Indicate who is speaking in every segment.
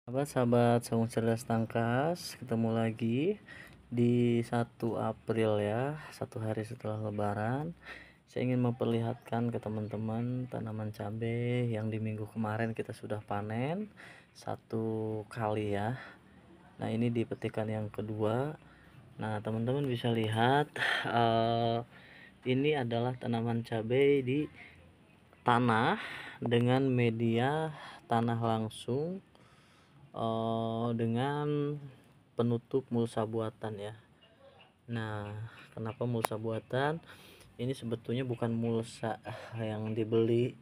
Speaker 1: Sahabat-sahabat Saung Cerdas Tangkas, ketemu lagi di 1 April ya, 1 hari setelah Lebaran. Saya ingin memperlihatkan ke teman-teman tanaman cabai yang di minggu kemarin kita sudah panen 1 kali ya. Nah, ini di petikan yang kedua. Nah, teman-teman bisa lihat ini adalah tanaman cabai di tanah dengan media tanah langsung dengan penutup mulsa buatan ya. Nah, kenapa mulsa buatan? Ini sebetulnya bukan mulsa yang dibeli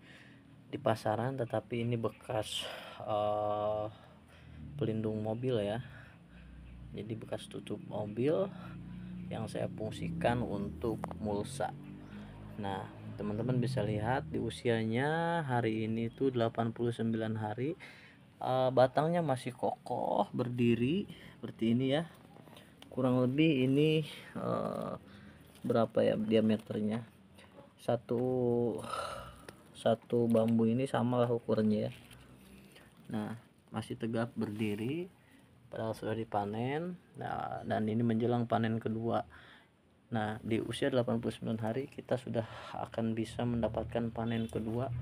Speaker 1: di pasaran, tetapi ini bekas pelindung mobil ya. Jadi bekas tutup mobil yang saya fungsikan untuk mulsa. Nah, teman-teman bisa lihat di usianya hari ini tuh 89 hari. Batangnya masih kokoh berdiri seperti ini ya. Kurang lebih ini berapa ya diameternya, satu bambu ini sama lah ukurannya ya. Nah, masih tegap berdiri padahal sudah dipanen. Nah, dan ini menjelang panen kedua. Nah, di usia 89 hari kita sudah akan bisa mendapatkan panen kedua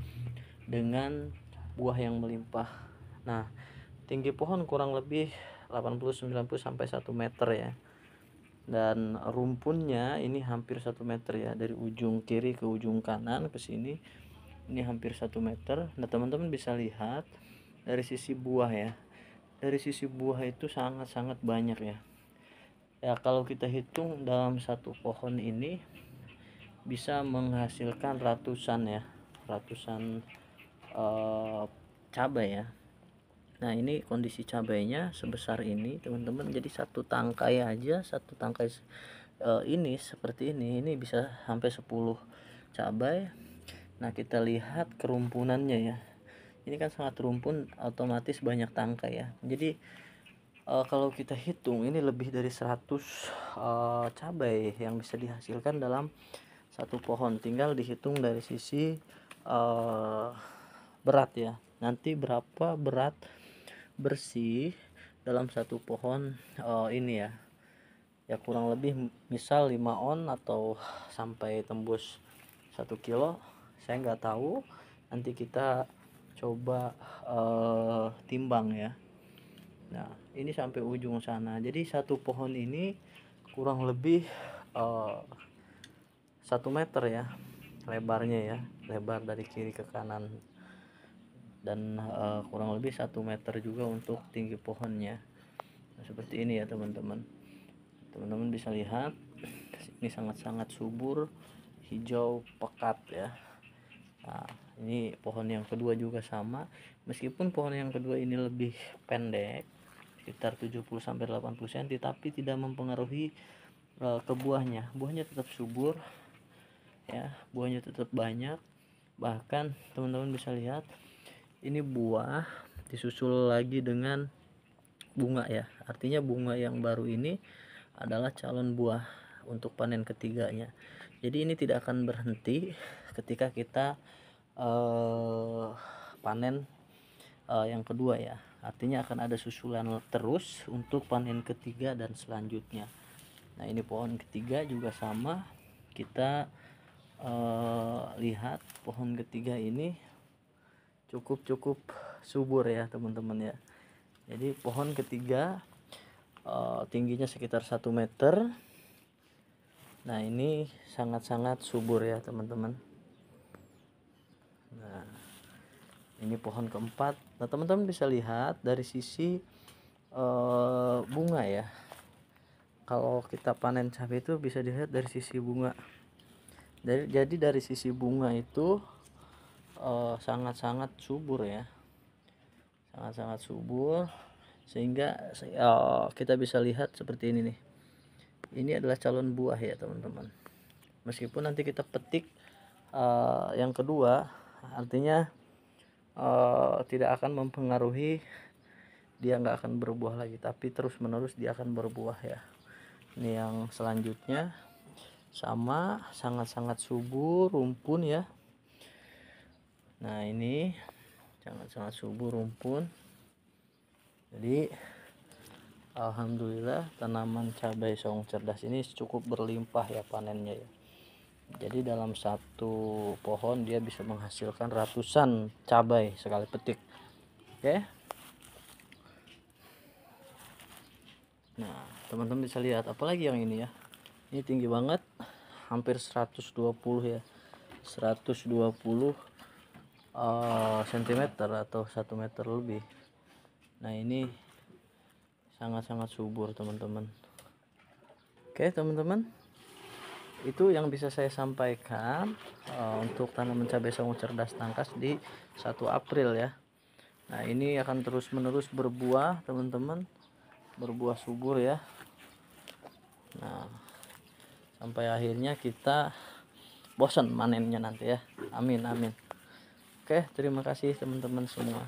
Speaker 1: dengan buah yang melimpah. Nah, tinggi pohon kurang lebih 80-90 sampai 1 meter ya. Dan rumpunnya ini hampir 1 meter ya, dari ujung kiri ke ujung kanan ke sini. Ini hampir 1 meter. Nah, teman-teman bisa lihat dari sisi buah ya. Dari sisi buah itu sangat-sangat banyak ya. Ya, kalau kita hitung dalam satu pohon ini bisa menghasilkan ratusan ya, ratusan cabai ya. Nah, ini kondisi cabainya sebesar ini teman-teman. Jadi satu tangkai aja, satu tangkai ini seperti ini bisa sampai 10 cabai. Nah, kita lihat kerumpunannya ya. Ini kan sangat rumpun, otomatis banyak tangkai ya. Jadi kalau kita hitung ini lebih dari 100 cabai yang bisa dihasilkan dalam satu pohon. Tinggal dihitung dari sisi berat ya. Nanti berapa berat bersih dalam satu pohon ini ya. Ya kurang lebih misal 5 on atau sampai tembus 1 kilo, saya nggak tahu. Nanti kita coba timbang ya. Nah, ini sampai ujung sana. Jadi satu pohon ini kurang lebih 1 meter ya lebarnya ya, lebar dari kiri ke kanan. Dan kurang lebih 1 meter juga untuk tinggi pohonnya. Nah, seperti ini ya teman-teman. Teman-teman bisa lihat ini sangat-sangat subur, hijau pekat ya. Nah, ini pohon yang kedua juga sama. Meskipun pohon yang kedua ini lebih pendek, sekitar 70-80 cm, tapi tidak mempengaruhi ke buahnya. Buahnya tetap subur ya, buahnya tetap banyak. Bahkan teman-teman bisa lihat ini buah disusul lagi dengan bunga ya. Artinya bunga yang baru ini adalah calon buah untuk panen ketiganya. Jadi ini tidak akan berhenti ketika kita panen yang kedua ya. Artinya akan ada susulan terus untuk panen ketiga dan selanjutnya. Nah, ini pohon ketiga juga sama. Kita lihat pohon ketiga ini cukup subur ya teman-teman ya. Jadi pohon ketiga tingginya sekitar 1 meter. Nah, ini sangat-sangat subur ya teman-teman. Nah, ini pohon keempat. Nah, teman-teman bisa lihat dari sisi bunga ya. Kalau kita panen cabai itu bisa dilihat dari sisi bunga. Jadi dari sisi bunga itu sangat-sangat subur ya, sangat-sangat subur, sehingga kita bisa lihat seperti ini nih. Ini adalah calon buah ya teman-teman. Meskipun nanti kita petik yang kedua, artinya tidak akan mempengaruhi, dia nggak akan berbuah lagi, tapi terus menerus dia akan berbuah ya. Ini yang selanjutnya sama, sangat-sangat subur rumpun ya. Nah, ini sangat-sangat subur rumpun Jadi alhamdulillah tanaman cabai saung cerdas ini cukup berlimpah ya panennya ya. Jadi dalam satu pohon dia bisa menghasilkan ratusan cabai sekali petik. Oke. Nah, teman-teman bisa lihat apalagi yang ini ya. Ini tinggi banget, hampir 120 ya. 120 cm atau 1 meter lebih. Nah, ini sangat-sangat subur teman-teman. Oke teman-teman, itu yang bisa saya sampaikan untuk tanaman cabai saung cerdas tangkas di 1 April ya. Nah, ini akan terus menerus berbuah teman-teman, berbuah subur ya. Nah, sampai akhirnya kita bosan manennya nanti ya. Amin amin. Oke, terima kasih teman-teman semua.